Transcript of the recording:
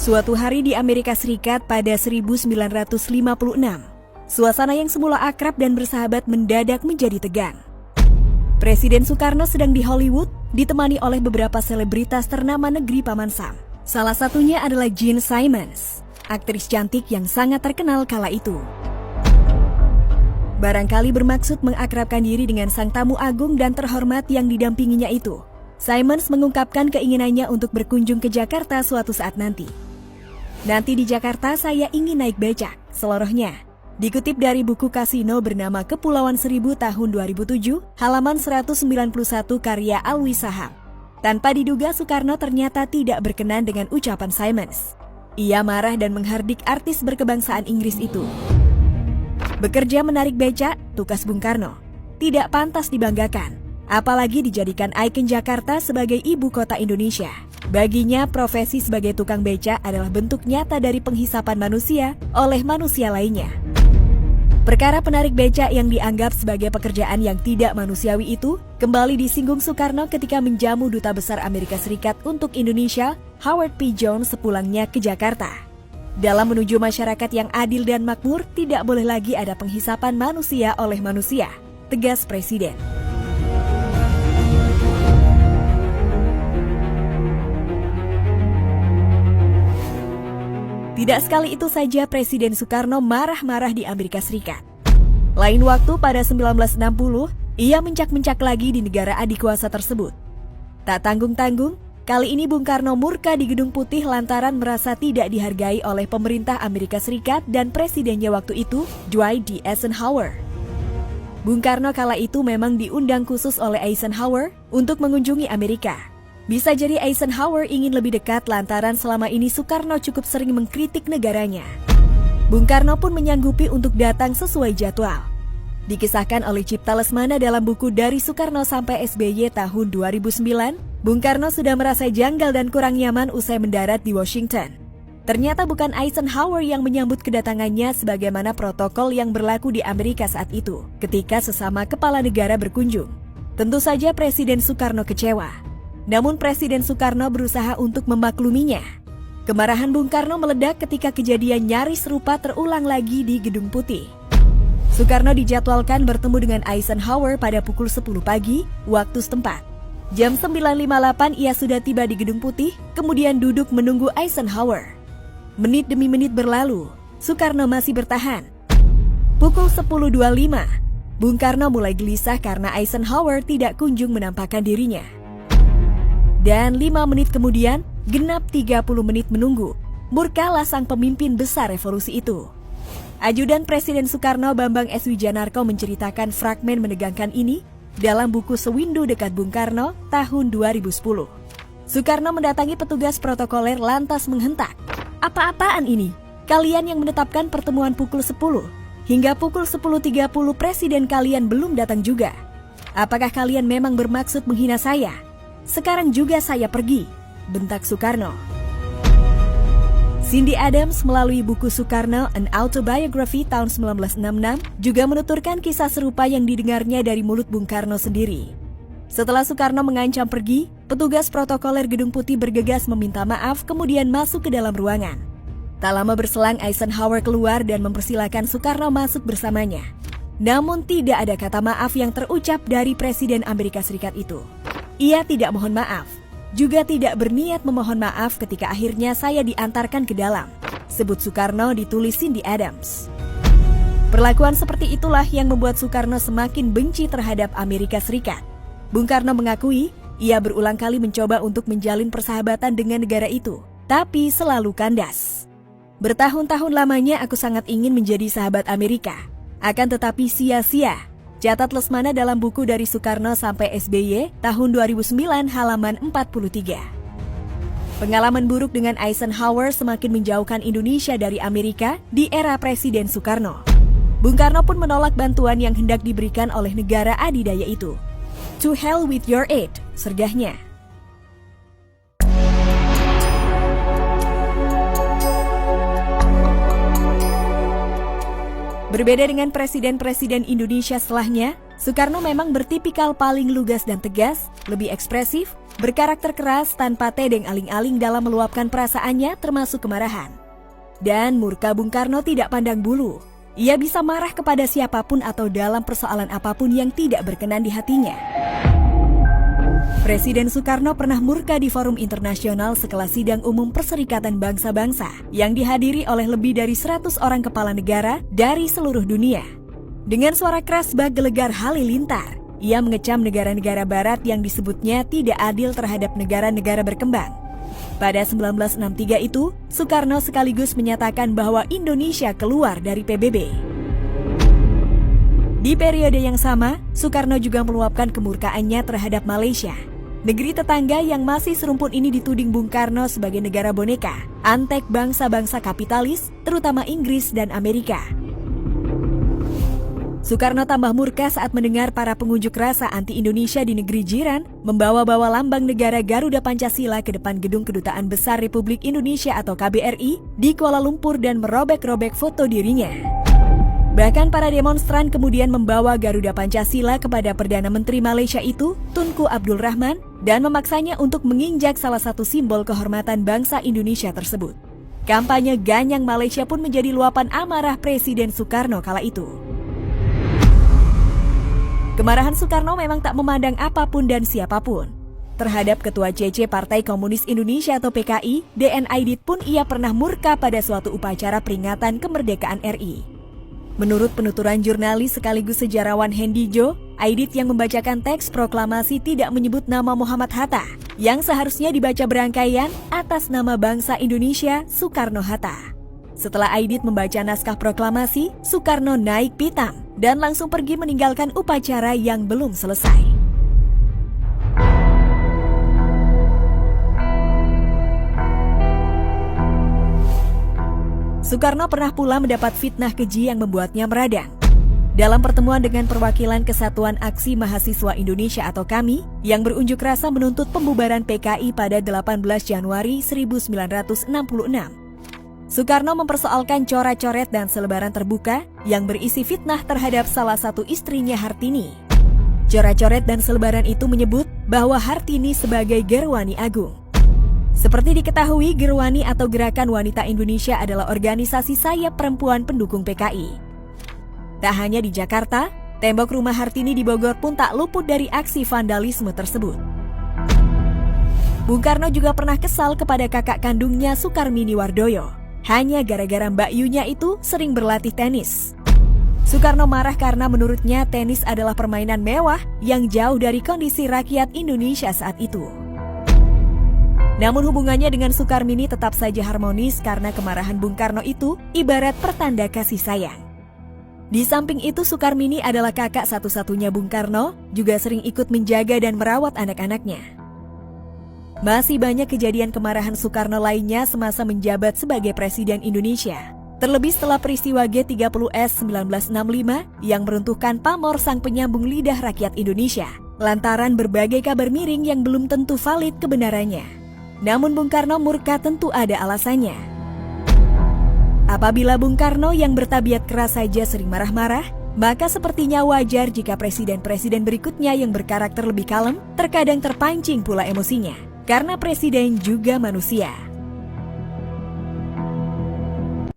Suatu hari di Amerika Serikat pada 1956, suasana yang semula akrab dan bersahabat mendadak menjadi tegang. Presiden Soekarno sedang di Hollywood, ditemani oleh beberapa selebritas ternama negeri Paman Sam. Salah satunya adalah Jean Simmons, aktris cantik yang sangat terkenal kala itu. Barangkali bermaksud mengakrabkan diri dengan sang tamu agung dan terhormat yang didampinginya itu, Simmons mengungkapkan keinginannya untuk berkunjung ke Jakarta suatu saat nanti. Nanti di Jakarta saya ingin naik becak, selorohnya. Dikutip dari buku Kasino bernama Kepulauan Seribu tahun 2007, halaman 191 karya Alwi Sahab. Tanpa diduga Soekarno ternyata tidak berkenan dengan ucapan Simmons. Ia marah dan menghardik artis berkebangsaan Inggris itu. Bekerja menarik becak, tukas Bung Karno, tidak pantas dibanggakan. Apalagi dijadikan ikon Jakarta sebagai ibu kota Indonesia. Baginya, profesi sebagai tukang becak adalah bentuk nyata dari penghisapan manusia oleh manusia lainnya. Perkara penarik becak yang dianggap sebagai pekerjaan yang tidak manusiawi itu kembali disinggung Soekarno ketika menjamu Duta Besar Amerika Serikat untuk Indonesia, Howard P. Jones, sepulangnya ke Jakarta. Dalam menuju masyarakat yang adil dan makmur, tidak boleh lagi ada penghisapan manusia oleh manusia, tegas Presiden. Tidak sekali itu saja Presiden Soekarno marah-marah di Amerika Serikat. Lain waktu pada 1960, ia mencak-mencak lagi di negara adikuasa tersebut. Tak tanggung-tanggung, kali ini Bung Karno murka di Gedung Putih lantaran merasa tidak dihargai oleh pemerintah Amerika Serikat dan presidennya waktu itu, Dwight D. Eisenhower. Bung Karno kala itu memang diundang khusus oleh Eisenhower untuk mengunjungi Amerika. Bisa jadi Eisenhower ingin lebih dekat lantaran selama ini Soekarno cukup sering mengkritik negaranya. Bung Karno pun menyanggupi untuk datang sesuai jadwal. Dikisahkan oleh Cipta Lesmana dalam buku Dari Soekarno sampai SBY tahun 2009, Bung Karno sudah merasa janggal dan kurang nyaman usai mendarat di Washington. Ternyata bukan Eisenhower yang menyambut kedatangannya sebagaimana protokol yang berlaku di Amerika saat itu, ketika sesama kepala negara berkunjung. Tentu saja Presiden Soekarno kecewa. Namun Presiden Soekarno berusaha untuk memakluminya. Kemarahan Bung Karno meledak ketika kejadian nyaris serupa terulang lagi di Gedung Putih. Soekarno dijadwalkan bertemu dengan Eisenhower pada pukul 10 pagi, waktu setempat. Jam 9.58 ia sudah tiba di Gedung Putih, kemudian duduk menunggu Eisenhower. Menit demi menit berlalu, Soekarno masih bertahan. Pukul 10.25, Bung Karno mulai gelisah karena Eisenhower tidak kunjung menampakkan dirinya. Dan 5 menit kemudian, genap 30 menit menunggu, murkalah sang pemimpin besar revolusi itu. Ajudan Presiden Soekarno Bambang S. Wijanarko menceritakan fragmen menegangkan ini dalam buku Sewindu Dekat Bung Karno tahun 2010. Soekarno mendatangi petugas protokoler lantas menghentak, "Apa-apaan ini? Kalian yang menetapkan pertemuan pukul 10. Hingga pukul 10.30 presiden kalian belum datang juga. Apakah kalian memang bermaksud menghina saya? Sekarang juga saya pergi," bentak Soekarno. Cindy Adams melalui buku Soekarno An Autobiography tahun 1966 juga menuturkan kisah serupa yang didengarnya dari mulut Bung Karno sendiri. Setelah Soekarno mengancam pergi, petugas protokoler Gedung Putih bergegas meminta maaf kemudian masuk ke dalam ruangan. Tak lama berselang Eisenhower keluar dan mempersilahkan Soekarno masuk bersamanya. Namun tidak ada kata maaf yang terucap dari Presiden Amerika Serikat itu. Ia tidak mohon maaf, juga tidak berniat memohon maaf ketika akhirnya saya diantarkan ke dalam, sebut Soekarno ditulis Cindy Adams. Perlakuan seperti itulah yang membuat Soekarno semakin benci terhadap Amerika Serikat. Bung Karno mengakui, ia berulang kali mencoba untuk menjalin persahabatan dengan negara itu, tapi selalu kandas. "Bertahun-tahun lamanya aku sangat ingin menjadi sahabat Amerika, akan tetapi sia-sia," catat Lesmana dalam buku Dari Soekarno sampai SBY tahun 2009 halaman 43. Pengalaman buruk dengan Eisenhower semakin menjauhkan Indonesia dari Amerika di era Presiden Soekarno. Bung Karno pun menolak bantuan yang hendak diberikan oleh negara adidaya itu. "To hell with your aid," sergahnya. Berbeda dengan presiden-presiden Indonesia setelahnya, Soekarno memang bertipikal paling lugas dan tegas, lebih ekspresif, berkarakter keras tanpa tedeng aling-aling dalam meluapkan perasaannya termasuk kemarahan. Dan murka Bung Karno tidak pandang bulu. Ia bisa marah kepada siapapun atau dalam persoalan apapun yang tidak berkenan di hatinya. Presiden Soekarno pernah murka di forum internasional sekelas sidang umum Perserikatan Bangsa-Bangsa yang dihadiri oleh lebih dari 100 orang kepala negara dari seluruh dunia. Dengan suara keras bak gelegar halilintar, ia mengecam negara-negara barat yang disebutnya tidak adil terhadap negara-negara berkembang. Pada 1963 itu, Soekarno sekaligus menyatakan bahwa Indonesia keluar dari PBB. Di periode yang sama, Soekarno juga meluapkan kemurkaannya terhadap Malaysia. Negeri tetangga yang masih serumpun ini dituding Bung Karno sebagai negara boneka, antek bangsa-bangsa kapitalis, terutama Inggris dan Amerika. Soekarno tambah murka saat mendengar para pengunjuk rasa anti-Indonesia di negeri jiran membawa-bawa lambang negara Garuda Pancasila ke depan Gedung Kedutaan Besar Republik Indonesia atau KBRI di Kuala Lumpur dan merobek-robek foto dirinya. Bahkan para demonstran kemudian membawa Garuda Pancasila kepada Perdana Menteri Malaysia itu, Tunku Abdul Rahman, dan memaksanya untuk menginjak salah satu simbol kehormatan bangsa Indonesia tersebut. Kampanye ganyang Malaysia pun menjadi luapan amarah Presiden Soekarno kala itu. Kemarahan Soekarno memang tak memandang apapun dan siapapun. Terhadap Ketua CC Partai Komunis Indonesia atau PKI, D.N. Aidit pun ia pernah murka pada suatu upacara peringatan kemerdekaan RI. Menurut penuturan jurnalis sekaligus sejarawan Hendy Jo, Aidit yang membacakan teks proklamasi tidak menyebut nama Muhammad Hatta, yang seharusnya dibaca berangkaian atas nama bangsa Indonesia Soekarno-Hatta. Setelah Aidit membaca naskah proklamasi, Soekarno naik pitam dan langsung pergi meninggalkan upacara yang belum selesai. Soekarno pernah pula mendapat fitnah keji yang membuatnya meradang. Dalam pertemuan dengan perwakilan Kesatuan Aksi Mahasiswa Indonesia atau KAMI yang berunjuk rasa menuntut pembubaran PKI pada 18 Januari 1966. Soekarno mempersoalkan coret-coret dan selebaran terbuka yang berisi fitnah terhadap salah satu istrinya Hartini. Coret-coret dan selebaran itu menyebut bahwa Hartini sebagai Gerwani Agung. Seperti diketahui, Gerwani atau Gerakan Wanita Indonesia adalah organisasi sayap perempuan pendukung PKI. Tak hanya di Jakarta, tembok rumah Hartini di Bogor pun tak luput dari aksi vandalisme tersebut. Bung Karno juga pernah kesal kepada kakak kandungnya Sukarmini Wardoyo, hanya gara-gara Mbak Yunya itu sering berlatih tenis. Soekarno marah karena menurutnya tenis adalah permainan mewah yang jauh dari kondisi rakyat Indonesia saat itu. Namun hubungannya dengan Sukarmini tetap saja harmonis karena kemarahan Bung Karno itu ibarat pertanda kasih sayang. Di samping itu Sukarmini adalah kakak satu-satunya Bung Karno, juga sering ikut menjaga dan merawat anak-anaknya. Masih banyak kejadian kemarahan Soekarno lainnya semasa menjabat sebagai Presiden Indonesia. Terlebih setelah peristiwa G30S 1965 yang meruntuhkan pamor sang penyambung lidah rakyat Indonesia, lantaran berbagai kabar miring yang belum tentu valid kebenarannya. Namun Bung Karno murka tentu ada alasannya. Apabila Bung Karno yang bertabiat keras saja sering marah-marah, maka sepertinya wajar jika presiden-presiden berikutnya yang berkarakter lebih kalem terkadang terpancing pula emosinya. Karena presiden juga manusia.